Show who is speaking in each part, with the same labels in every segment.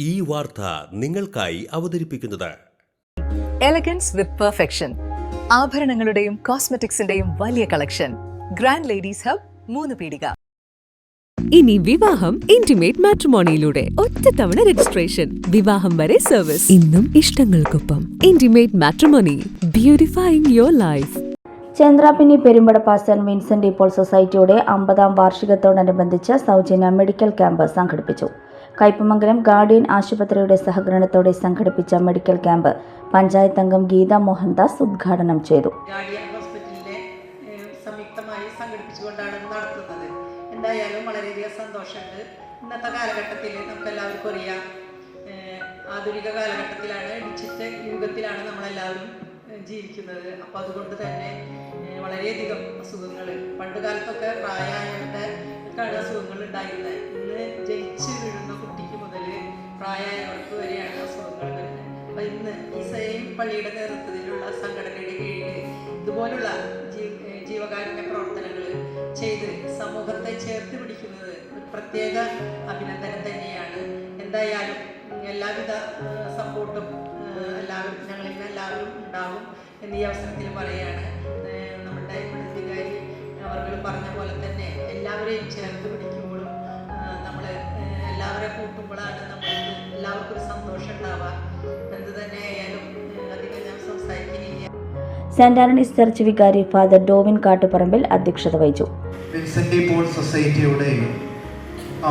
Speaker 1: ഈ വാർത്ത നിങ്ങൾക്കായി അവതരിപ്പിക്കുന്നത്
Speaker 2: എലഗൻസ് വിത്ത് പെർഫെക്ഷൻ. ആഭരണങ്ങളുടെയും കോസ്മെറ്റിക്സിന്റെയും വലിയ കളക്ഷൻ. ഗ്രാൻഡ് ലേഡീസ് ഹബ്, 3 പീടിക.
Speaker 3: ഇനി വിവാഹം ഇന്റിമേറ്റ് മാട്രിമോണിയിലൂടെ ഒറ്റത്തവണ രജിസ്ട്രേഷൻ, വിവാഹം വരെ സർവീസ്. ഇന്നും ഇഷ്ടങ്ങൾക്കൊപ്പം intimate matrimony, beautifying your life.
Speaker 4: Chandrapinni Perumpadappa saint Vincent ഇപ്പോൾ സൊസൈറ്റിയുടെ 50ാം വാർഷികത്തോടനുബന്ധിച്ച് സൗജന്യ മെഡിക്കൽ ക്യാമ്പ് സംഘടിപ്പിച്ചു. കയ്പമംഗലം ഗാർഡിയൻ ആശുപത്രിയുടെ സഹകരണത്തോടെ സംഘടിപ്പിച്ച മെഡിക്കൽ ക്യാമ്പ് പഞ്ചായത്ത് അംഗം ഗീത മോഹൻദാസ് ഉദ്ഘാടനം ചെയ്തു.
Speaker 5: ഗാർഡിയൻ ഹോസ്പിറ്റലിലെ സംയുക്തമായി സംഘടിപ്പിച്ചുകൊണ്ടാണ് നടത്തുന്നത്. എന്തായാലും വളരെയധികം സന്തോഷമുണ്ട്. ഇന്നത്തെ കാലഘട്ടത്തിൽ നമുക്കെല്ലാവർക്കും അറിയാം, ആധുനിക കാലഘട്ടത്തിലാണ്, ഡിജിറ്റൽ യുഗത്തിലാണ് നമ്മളെല്ലാവരും ജീവിക്കുന്നത്. അപ്പോൾ അതുകൊണ്ട് തന്നെ വളരെയധികം അസുഖങ്ങൾ, പണ്ട് കാലത്തൊക്കെ പ്രായമായവർക്കാണ് അസുഖങ്ങൾ ഉണ്ടായിരുന്നത്. ഇന്ന് ജനിച്ച് വീഴുന്ന കുട്ടിക്ക് മുതൽ പ്രായമായവർക്ക് വരെയാണ് അസുഖങ്ങൾ വരുന്നത്. അപ്പം ഇന്ന് ഈ സെയിം പള്ളിയുടെ നേതൃത്വത്തിലുള്ള സംഘടനയുടെ കീഴിൽ ഇതുപോലുള്ള ജീവകാരുണ്യ പ്രവർത്തനങ്ങൾ ചെയ്ത് സമൂഹത്തെ ചേർത്ത് പിടിക്കുന്നത് ഒരു പ്രത്യേക അഭിനന്ദനം തന്നെയാണ്. എന്തായാലും എല്ലാവിധ സപ്പോർട്ടും ഞങ്ങളിൽ എല്ലാവരും ഉണ്ടാവും എന്നീ അവസരത്തിൽ പറയുകയാണ്. നമ്മുടെ വികാരി അവർ പറഞ്ഞ പോലെ തന്നെ എല്ലാവരെയും ചേർത്ത് പിടിക്കുമ്പോഴും നമ്മൾ എല്ലാവരെയും കൂട്ടുമ്പോഴാണ് നമ്മൾക്ക് എല്ലാവർക്കും ഒരു സന്തോഷം ഉണ്ടാവുക. എന്ത് തന്നെ ആയാലും അധികം ഞാൻ സംസാരിക്കുന്നില്ല.
Speaker 4: സെന്റ് ആന്റണീസ് ചർച്ച് വികാരി ഫാദർ ഡോവിൻ കാട്ടുപറമ്പിൽ അധ്യക്ഷത വഹിച്ചു.
Speaker 6: വിൻസെന്റ് പോൾ സൊസൈറ്റിയുടെ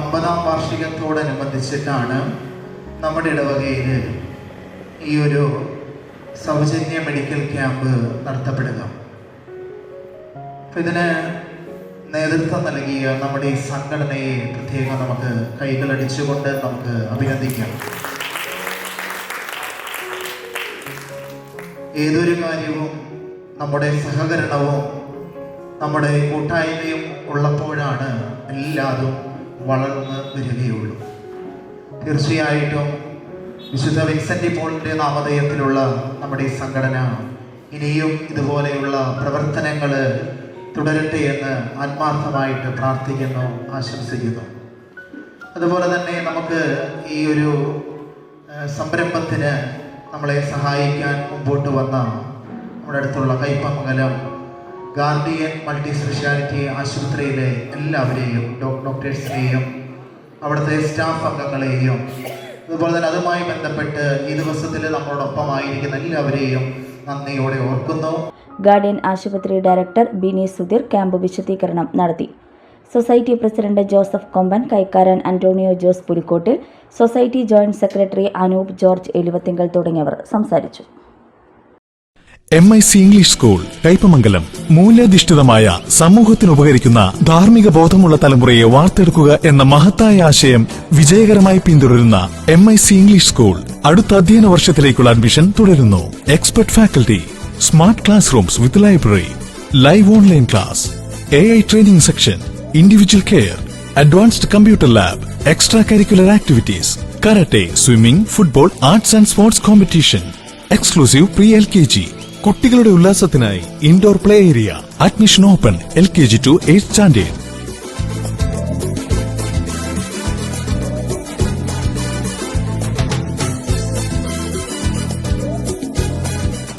Speaker 6: 50ാം വാർഷികത്തോടനുബന്ധിച്ചിട്ടാണ് നമ്മുടെ ഇടവകയിൽ ഈ ഒരു സൗജന്യ മെഡിക്കൽ ക്യാമ്പ് നടത്തപ്പെടുക. ഇതിന് നേതൃത്വം നൽകിയ നമ്മുടെ ഈ സംഘടനയെ പ്രത്യേകം നമുക്ക് കൈകളടിച്ചുകൊണ്ട് നമുക്ക് അഭിനന്ദിക്കാം. ഏതൊരു കാര്യവും നമ്മുടെ സഹകരണവും നമ്മുടെ കൂട്ടായ്മയും ഉള്ളപ്പോഴാണ് എല്ലാതും വളർന്ന് വരികയുള്ളൂ. തീർച്ചയായിട്ടും വിശുദ്ധ വിൻസെന്റ് പോളിൻ്റെ നാമധേയത്തിലുള്ള നമ്മുടെ ഈ സംഘടന ഇനിയും ഇതുപോലെയുള്ള പ്രവർത്തനങ്ങൾ തുടരട്ടെ എന്ന് ആത്മാർത്ഥമായിട്ട് പ്രാർത്ഥിക്കുന്നു, ആശംസിക്കുന്നു. അതുപോലെ തന്നെ നമുക്ക് ഈ ഒരു സംരംഭത്തിന് നമ്മളെ സഹായിക്കാൻ മുമ്പോട്ട് വന്ന നമ്മുടെ അടുത്തുള്ള കയ്പമംഗലം ഗാർഡിയൻ മൾട്ടി സ്പെഷ്യാലിറ്റി ആശുപത്രിയിലെ എല്ലാവരെയും, ഡോക്ടേഴ്സിനെയും അവിടുത്തെ സ്റ്റാഫ് അംഗങ്ങളെയും അതുപോലെ തന്നെ അതുമായി ബന്ധപ്പെട്ട് ഈ ദിവസത്തിൽ നമ്മളോടൊപ്പമായിരിക്കുന്ന എല്ലാവരെയും നന്ദിയോടെ ഓർക്കുന്നു.
Speaker 4: ഗാർഡിയൻ ആശുപത്രി ഡയറക്ടർ ബിനി സുധീർ ക്യാമ്പ് വിശദീകരണം നടത്തി. സൊസൈറ്റി പ്രസിഡന്റ് ജോസഫ് കൊമ്പൻ, കൈക്കാരൻ Antonio Jose Pulikkottil, society joint secretary Anoop George Eluvathingal തുടങ്ങിയവർ സംസാരിച്ചു.
Speaker 7: MIC ഇംഗ്ലീഷ് സ്കൂൾ കയ്പമംഗലം മൂല്യാധിഷ്ഠിതമായ സമൂഹത്തിന് ഉപകരിക്കുന്ന ധാർമ്മിക ബോധമുള്ള തലമുറയെ വാർത്തെടുക്കുക എന്ന മഹത്തായ ആശയം വിജയകരമായി പിന്തുടരുന്ന MIC ഇംഗ്ലീഷ് സ്കൂൾ അടുത്ത അധ്യയന വർഷത്തിലേക്കുള്ള അഡ്മിഷൻ തുടരുന്നു. Expert faculty, smart class rooms with library, live online class, AI training section, individual care, advanced computer lab, extra curricular activities, karate, swimming, football, arts and sports competition, exclusive pre LKG, കുട്ടികളുടെ ഉല്ലാസത്തിനായി indoor play area. Admission open LKG to 8th standard.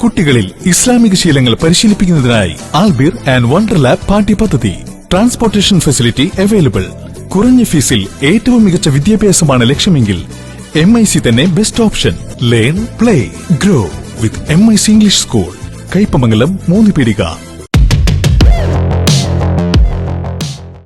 Speaker 7: കുട്ടികളിൽ ഇസ്ലാമിക ശീലങ്ങൾ പരിശീലിപ്പിക്കുന്നതിനായി Albir and wonder lab പാഠ്യപദ്ധതി. Transportation facility available. കുറഞ്ഞ ഫീസിൽ ഏറ്റവും മികച്ച വിദ്യാഭ്യാസമാണ് ലക്ഷ്യമെങ്കിൽ MIC തന്നെ best option. Learn, play, grow വിത്ത് MIC ഇംഗ്ലീഷ് സ്കൂൾ കയ്പമംഗലം 3 പീടിക.